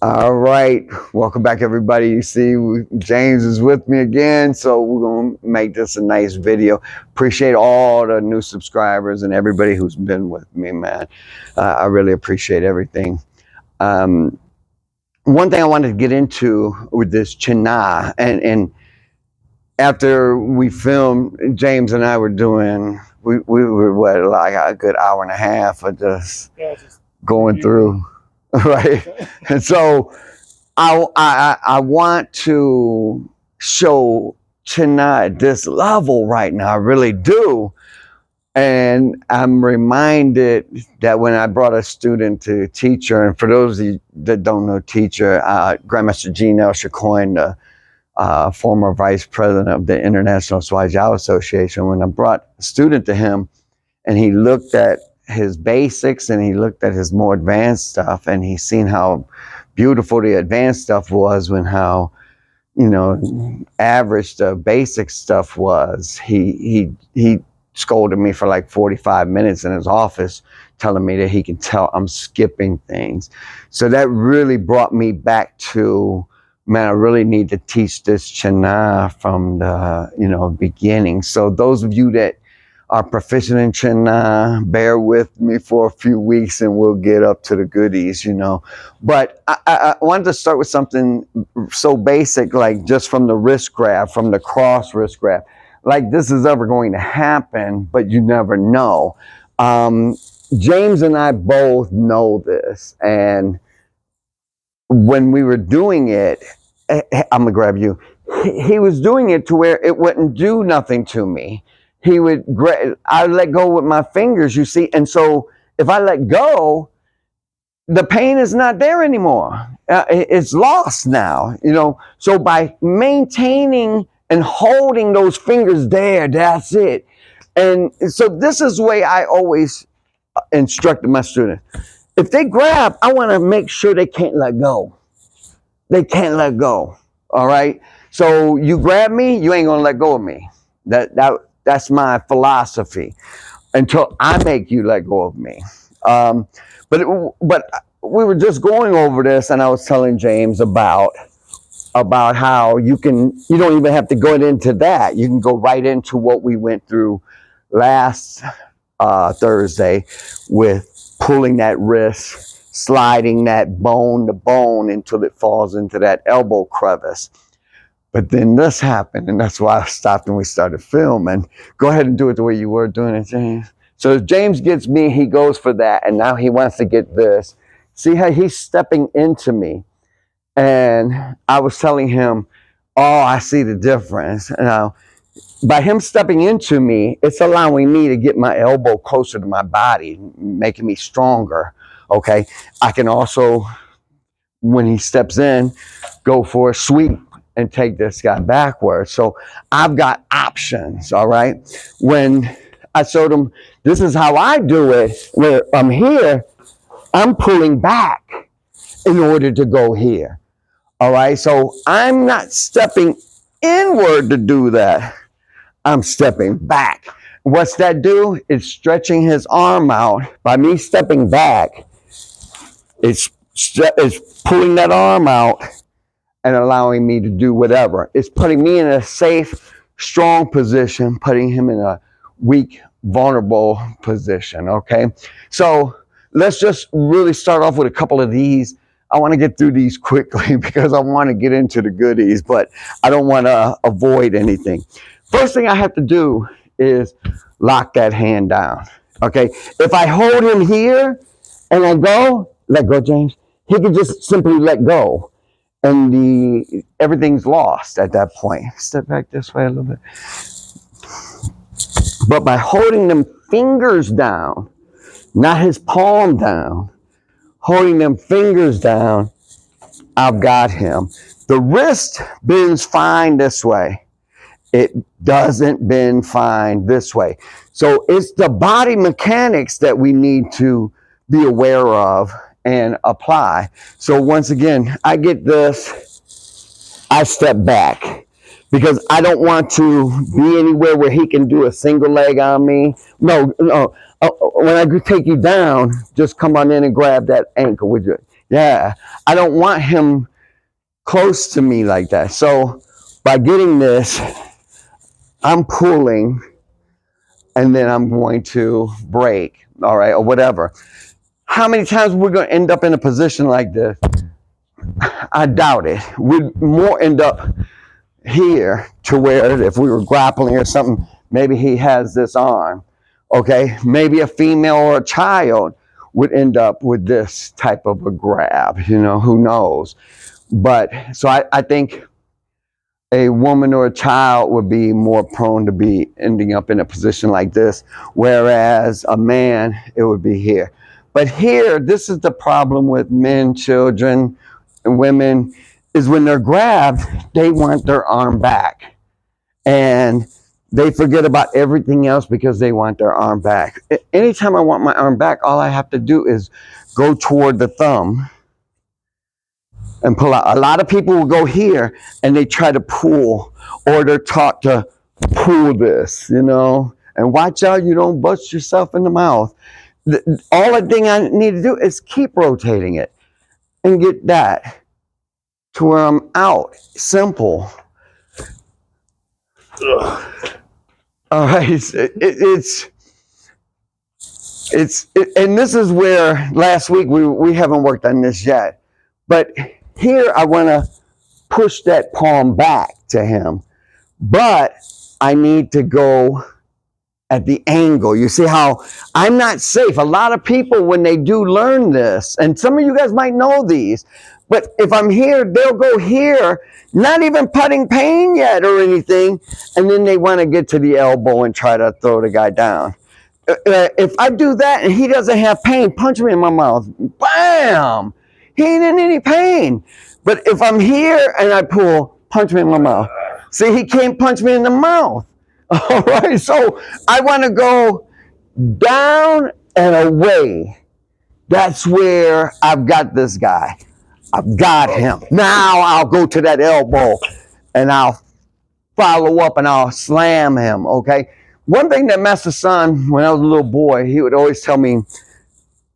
All right, welcome back, everybody. You see, James is with me again, so we're gonna make this a nice video. Appreciate all the new subscribers and everybody who's been with me, man. I really appreciate everything. Um, One thing I wanted to get into with this China, and after we filmed, James and I were doing, we were what, like a good hour and a half of just going through, right? And so I want to show Chennai at this level right now. I really do. And I'm reminded that when I brought a student to teacher, and for those of you that don't know teacher, Grandmaster Gene L. Chacoin, the former vice president of the International Swahili Association, when I brought a student to him and he looked at his basics and he looked at his more advanced stuff and he seen how beautiful the advanced stuff was when how average the basic stuff was. He scolded me for like 45 minutes in his office, telling me that he can tell I'm skipping things. So that really brought me back to, man, I really need to teach this Chennai from the beginning. So those of you that are proficient in Chennai, bear with me for a few weeks and we'll get up to the goodies. But I wanted to start with something so basic, like just from the wrist grab, from the cross wrist grab. Like this is ever going to happen, but you never know. James and I both know this. And when we were doing it, I'm gonna grab you. He was doing it to where it wouldn't do nothing to me. I let go with my fingers, you see. And so if I let go, the pain is not there anymore. It's lost now. So by maintaining and holding those fingers there, that's it. And so this is the way I always instructed my students. If they grab, I want to make sure they can't let go. They can't let go. All right. So you grab me, you ain't gonna let go of me. That's my philosophy until I make you let go of me. But we were just going over this, and I was telling James about how you don't even have to go into that. You can go right into what we went through last Thursday with pulling that wrist, sliding that bone to bone until it falls into that elbow crevice. But then this happened, and that's why I stopped and we started filming. Go ahead and do it the way you were doing it, James. So if James gets me, he goes for that, and now he wants to get this. See how he's stepping into me. And I was telling him, oh, I see the difference. Now, by him stepping into me, it's allowing me to get my elbow closer to my body, making me stronger, okay? I can also, when he steps in, go for a sweep and take this guy backwards. So I've got options, all right? When I showed him, this is how I do it, where I'm here, I'm pulling back in order to go here, all right? So I'm not stepping inward to do that. I'm stepping back. What's that do? It's stretching his arm out. By me stepping back, it's pulling that arm out and allowing me to do whatever. It's putting me in a safe, strong position, putting him in a weak, vulnerable position, okay? So let's just really start off with a couple of these. I want to get through these quickly because I want to get into the goodies, but I don't want to avoid anything. First thing I have to do is lock that hand down, okay? If I hold him here and I go, let go, James, he can just simply let go. And everything's lost at that point. Step back this way a little bit. But by holding them fingers down, not his palm down, holding them fingers down, I've got him. The wrist bends fine this way. It doesn't bend fine this way. So it's the body mechanics that we need to be aware of and apply. So once again, I get this, I step back because I don't want to be anywhere where he can do a single leg on me. No. When I take you down, just come on in and grab that ankle with you. Yeah, I don't want him close to me like that. So by getting this, I'm pulling, and then I'm going to break, all right, or whatever. How many times we're going to end up in a position like this? I doubt it. We'd more end up here to where if we were grappling or something, maybe he has this arm, okay? Maybe a female or a child would end up with this type of a grab, who knows? But so I think a woman or a child would be more prone to be ending up in a position like this, whereas a man, it would be here. But here, this is the problem with men, children, and women, is when they're grabbed, they want their arm back. And they forget about everything else because they want their arm back. Anytime I want my arm back, all I have to do is go toward the thumb and pull out. A lot of people will go here and they try to pull, or they're taught to pull this, and watch out you don't bust yourself in the mouth. All the thing I need to do is keep rotating it and get that to where I'm out. Simple. All right, and this is where last week we haven't worked on this yet, but here I want to push that palm back to him, but I need to go at the angle. You see how I'm not safe. A lot of people, when they do learn this, and some of you guys might know these, but if I'm here, they'll go here, not even putting pain yet or anything, and then they want to get to the elbow and try to throw the guy down. If I do that and he doesn't have pain, punch me in my mouth. Bam! He ain't in any pain. But if I'm here and I pull, punch me in my mouth. See, he can't punch me in the mouth. All right, so I want to go down and away. That's where I've got this guy. I've got him. Now I'll go to that elbow and I'll follow up and I'll slam him, okay? One thing that Master Son, when I was a little boy, he would always tell me,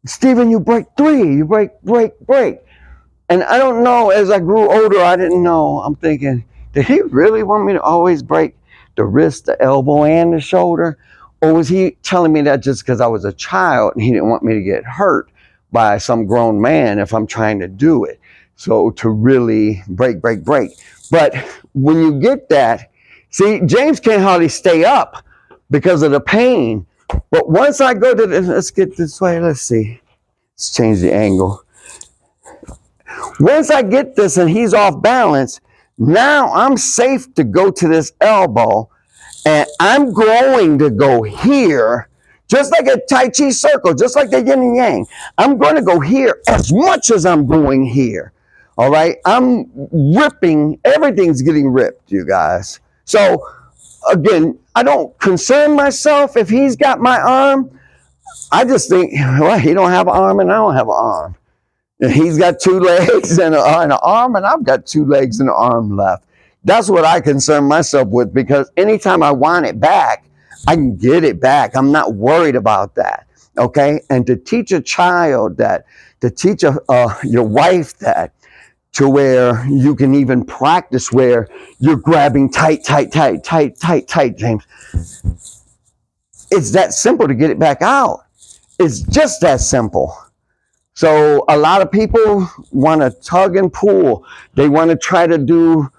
Stephen, you break three, you break. And I don't know, as I grew older, I didn't know. I'm thinking, did he really want me to always break the wrist, the elbow, and the shoulder? Or was he telling me that just because I was a child and he didn't want me to get hurt by some grown man if I'm trying to do it? So to really break. But when you get that, see, James can't hardly stay up because of the pain. But once I go to this, let's get this way, let's see. Let's change the angle. Once I get this and he's off balance, now I'm safe to go to this elbow, and I'm going to go here, just like a Tai Chi circle, just like the yin and yang. I'm going to go here as much as I'm going here. All right? I'm ripping. Everything's getting ripped, you guys. So, again, I don't concern myself if he's got my arm. I just think, well, he don't have an arm and I don't have an arm. And he's got two legs and an arm, and I've got two legs and an arm left. That's what I concern myself with, because anytime I want it back, I can get it back. I'm not worried about that, okay? And to teach a child that, to teach your wife that, to where you can even practice where you're grabbing tight, James. It's that simple to get it back out. It's just that simple. So a lot of people want to tug and pull. They want to try to do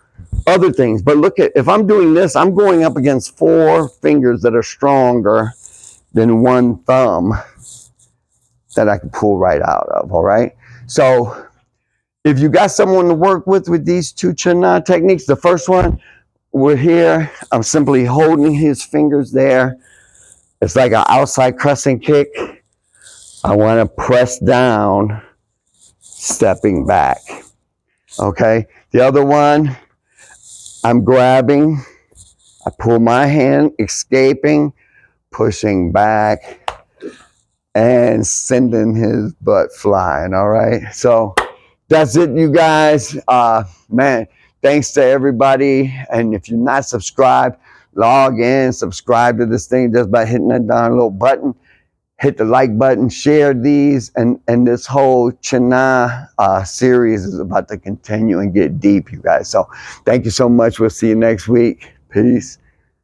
other things. But look at, if I'm doing this, I'm going up against 4 fingers that are stronger than 1 thumb that I can pull right out of, all right? So if you got someone to work with these 2 Chin Na techniques, the first one, we're here. I'm simply holding his fingers there. It's like an outside crescent kick. I want to press down, stepping back, okay? The other one, I'm grabbing, I pull my hand, escaping, pushing back, and sending his butt flying, all right? So that's it, you guys. Man, thanks to everybody. And if you're not subscribed, log in, subscribe to this thing just by hitting that darn little button. hit the like button, share these, and this whole Chana series is about to continue and get deep, you guys. So thank you so much. We'll see you next week. Peace.